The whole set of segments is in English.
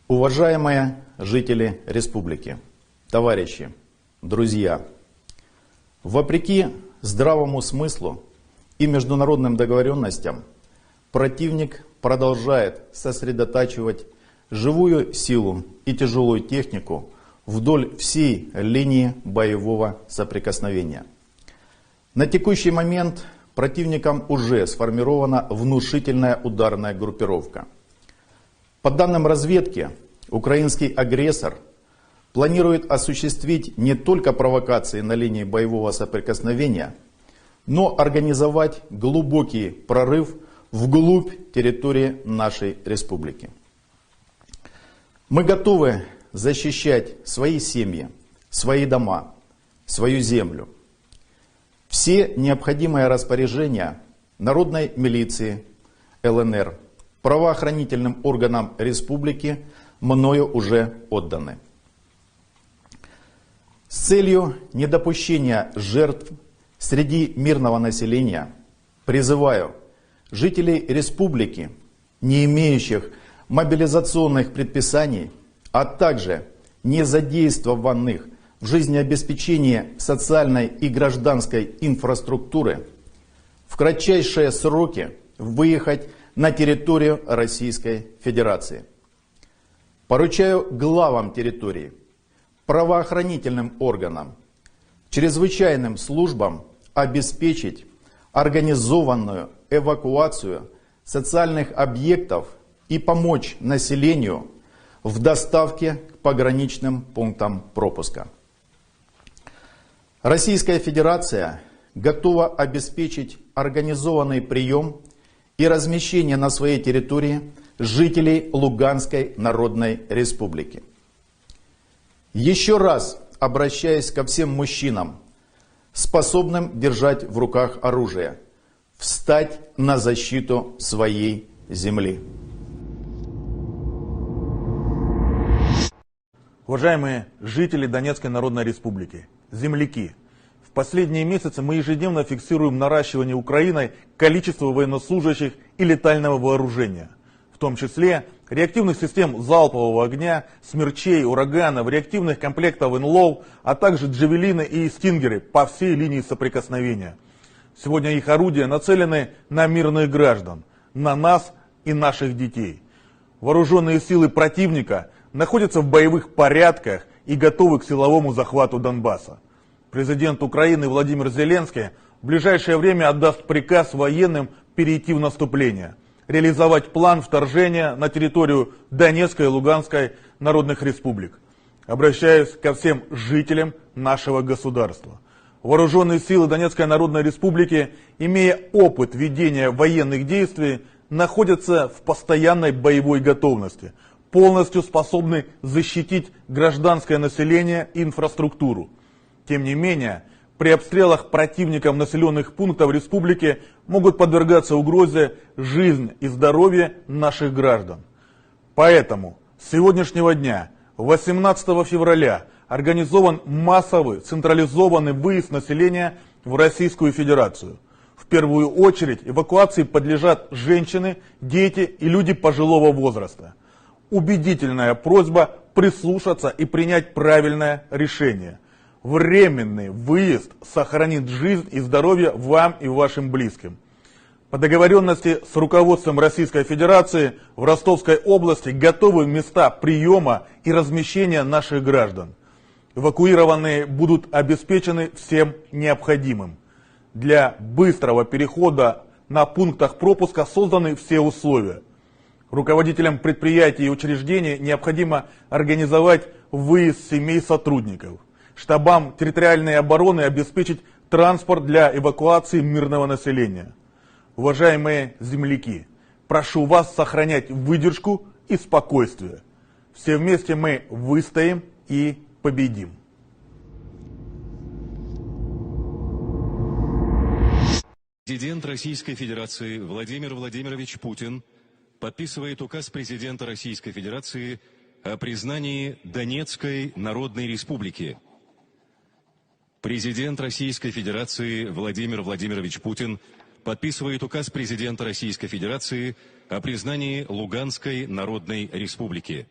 Уважаемые жители республики, товарищи, друзья, вопреки здравому смыслу и международным договоренностям, противник продолжает сосредотачивать живую силу и тяжелую технику вдоль всей линии боевого соприкосновения. На текущий момент противником уже сформирована внушительная ударная группировка. По данным разведки, украинский агрессор планирует осуществить не только провокации на линии боевого соприкосновения, но организовать глубокий прорыв вглубь территории нашей республики. Мы готовы защищать свои семьи, свои дома, свою землю. Все необходимые распоряжения народной милиции, ЛНР, правоохранительным органам республики мною уже отданы. С целью недопущения жертв среди мирного населения призываю жителей республики, не имеющих мобилизационных предписаний, а также не задействованных в жизнеобеспечении социальной и гражданской инфраструктуры, в кратчайшие сроки выехать на территорию Российской Федерации. Поручаю главам территории, правоохранительным органам, чрезвычайным службам обеспечить организованную эвакуацию социальных объектов и помочь населению в доставке к пограничным пунктам пропуска. Российская Федерация готова обеспечить организованный прием и размещение на своей территории жителей Луганской Народной Республики. Еще раз обращаясь ко всем мужчинам, способным держать в руках оружие, встать на защиту своей земли. Уважаемые жители Донецкой Народной Республики, земляки, в последние месяцы мы ежедневно фиксируем наращивание Украиной количества военнослужащих и летального вооружения, в том числе реактивных систем залпового огня, смерчей, ураганов, реактивных комплектов НЛО, а также джавелины и стингеры по всей линии соприкосновения. Сегодня их орудия нацелены на мирных граждан, на нас и наших детей. Вооруженные силы противника находятся в боевых порядках и готовы к силовому захвату Донбасса. Президент Украины Владимир Зеленский в ближайшее время отдаст приказ военным перейти в наступление, реализовать план вторжения на территорию Донецкой и Луганской народных республик. Обращаюсь ко всем жителям нашего государства. Вооруженные силы Донецкой Народной Республики, имея опыт ведения военных действий, находятся в постоянной боевой готовности, полностью способны защитить гражданское население и инфраструктуру. Тем не менее, при обстрелах противником населенных пунктов республики могут подвергаться угрозе жизнь и здоровье наших граждан. Поэтому с сегодняшнего дня, 18 февраля, организован массовый централизованный выезд населения в Российскую Федерацию. В первую очередь эвакуации подлежат женщины, дети и люди пожилого возраста. Убедительная просьба прислушаться и принять правильное решение. Временный выезд сохранит жизнь и здоровье вам и вашим близким. По договоренности с руководством Российской Федерации в Ростовской области готовы места приема и размещения наших граждан. Эвакуированные будут обеспечены всем необходимым. Для быстрого перехода на пунктах пропуска созданы все условия. Руководителям предприятий и учреждений необходимо организовать выезд семей сотрудников. Штабам территориальной обороны обеспечить транспорт для эвакуации мирного населения. Уважаемые земляки, прошу вас сохранять выдержку и спокойствие. Все вместе мы выстоим и победим. Президент Российской Федерации Владимир Владимирович Путин подписывает указ президента Российской Федерации о признании Донецкой Народной Республики. Президент Российской Федерации Владимир Владимирович Путин подписывает указ президента Российской Федерации о признании Луганской Народной Республики.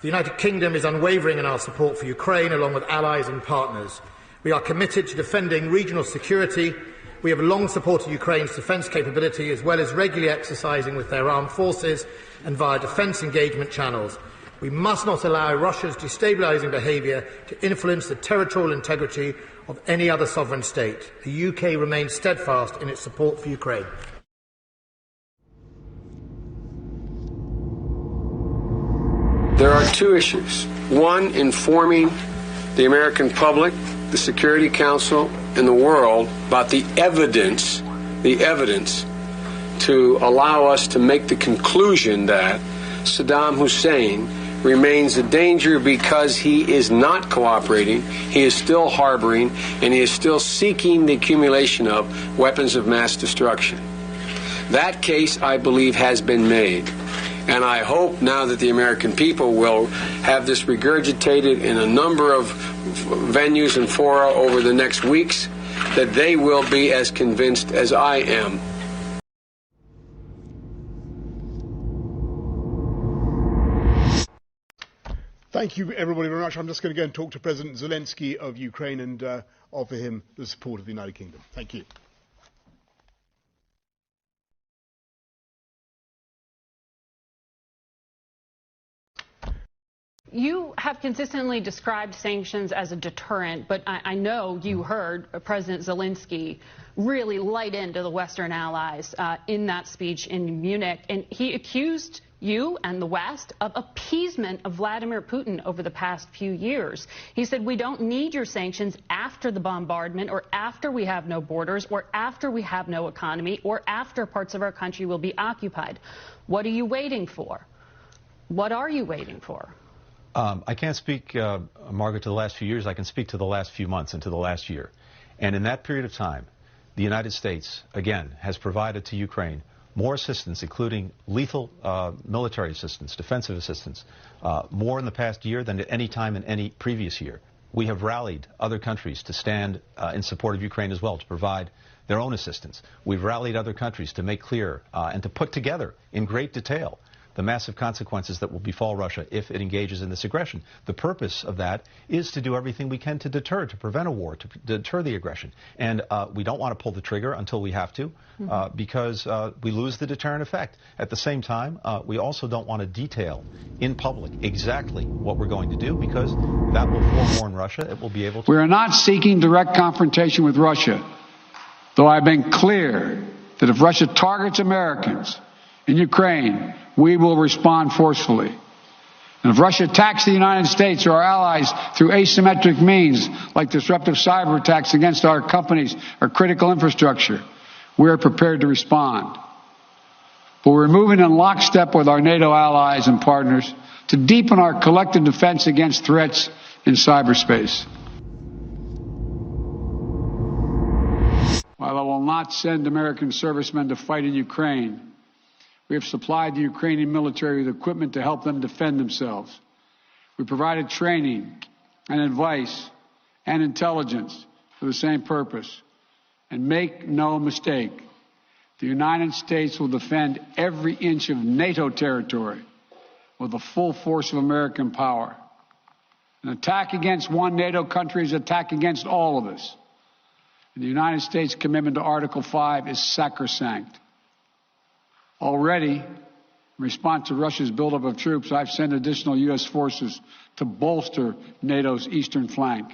The United Kingdom is unwavering in our support for Ukraine, along with allies and partners. We are committed to defending regional security. We have long supported Ukraine's defence capability, as well as regularly exercising with their armed forces and via defence engagement channels. We must not allow Russia's destabilising behaviour to influence the territorial integrity of any other sovereign state. The UK remains steadfast in its support for Ukraine. There are two issues. One, informing the American public, the Security Council, and the world about the evidence to allow us to make the conclusion that Saddam Hussein remains a danger because he is not cooperating, he is still harboring, and he is still seeking the accumulation of weapons of mass destruction. That case, I believe, has been made. And I hope now that the American people will have this regurgitated in a number of venues and fora over the next weeks, that they will be as convinced as I am. Thank you, everybody, very much. I'm just going to go and talk to President Zelensky of Ukraine and offer him the support of the United Kingdom. Thank you. You have consistently described sanctions as a deterrent, but I know you heard President Zelensky really light into the Western allies in that speech in Munich, and he accused you and the West of appeasement of Vladimir Putin over the past few years. He said, we don't need your sanctions after the bombardment, or after we have no borders, or after we have no economy, or after parts of our country will be occupied. What are you waiting for? What are you waiting for? I can't speak, Margaret, to the last few years. I can speak to the last few months and to the last year. And in that period of time, the United States, again, has provided to Ukraine more assistance, including lethal military assistance, defensive assistance, more in the past year than at any time in any previous year. We have rallied other countries to stand in support of Ukraine as well, to provide their own assistance. We've rallied other countries to make clear and to put together in great detail the massive consequences that will befall Russia if it engages in this aggression. The purpose of that is to do everything we can to deter, to prevent a war, to deter the aggression. And we don't want to pull the trigger until we have to, because we lose the deterrent effect. At the same time, we also don't want to detail in public exactly what we're going to do, because that will forewarn Russia. It will be able to... We are not seeking direct confrontation with Russia, though I've been clear that if Russia targets Americans in Ukraine, we will respond forcefully. And if Russia attacks the United States or our allies through asymmetric means, like disruptive cyber attacks against our companies or critical infrastructure, we are prepared to respond. But we're moving in lockstep with our NATO allies and partners to deepen our collective defense against threats in cyberspace. While I will not send American servicemen to fight in Ukraine, we have supplied the Ukrainian military with equipment to help them defend themselves. We provided training and advice and intelligence for the same purpose. And make no mistake, the United States will defend every inch of NATO territory with the full force of American power. An attack against one NATO country is an attack against all of us. And the United States' commitment to Article 5 is sacrosanct. Already, in response to Russia's buildup of troops, I've sent additional U.S. forces to bolster NATO's eastern flank.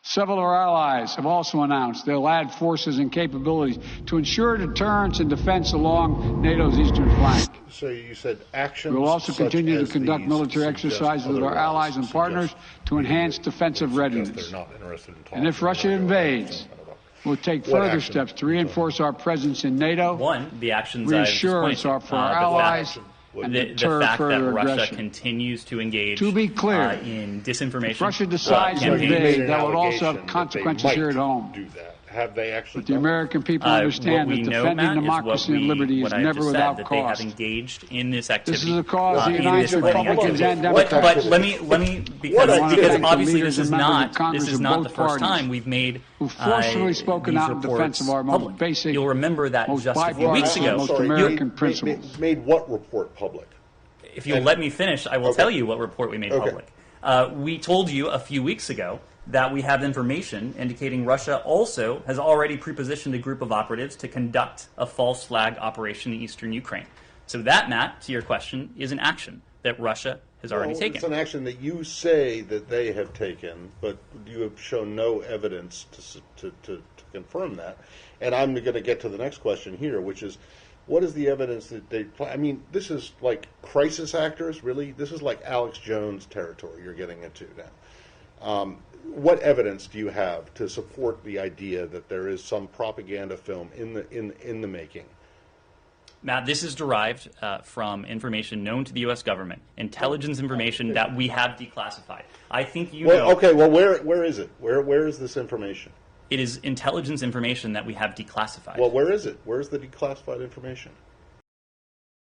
Several of our allies have also announced they'll add forces and capabilities to ensure deterrence and defense along NATO's eastern flank. So you said actions. We will also continue to conduct military exercises with our allies and partners to enhance defensive readiness. And if Russia invades, we'll take further steps to reinforce our presence in NATO. One, the actions reassurance for our allies and deter the fact further that Russia aggression. Continues to engage to be clear, in disinformation. If Russia decides to invade, that would also have consequences here at home. Do that. Have they actually? But the American people understand that defending democracy and liberty is never without cost. They have engaged in this activity. This is a cause that unites Republicans and Democrats. But let me because obviously this is not the first time we've made who forcefully spoken out in defense of our most basic. You'll remember that most just a few weeks ago. Most American principles. Made what report public? If you'll let me finish, I will tell you what report we made public. We told you a few weeks ago that we have information indicating Russia also has already prepositioned a group of operatives to conduct a false flag operation in eastern Ukraine. So that, Matt, to your question, is an action that Russia has already taken. It's an action that you say that they have taken, but you have shown no evidence to confirm that. And I'm going to get to the next question here, which is, what is the evidence that they... I mean, this is like crisis actors, really? This is like Alex Jones territory you're getting into now. What evidence do you have to support the idea that there is some propaganda film in the making? Matt, this is derived from information known to the U.S. government, intelligence information that we have declassified. I think you know... Okay, well, where is it? Where is this information? It is intelligence information that we have declassified. Well, where is it? Where is the declassified information?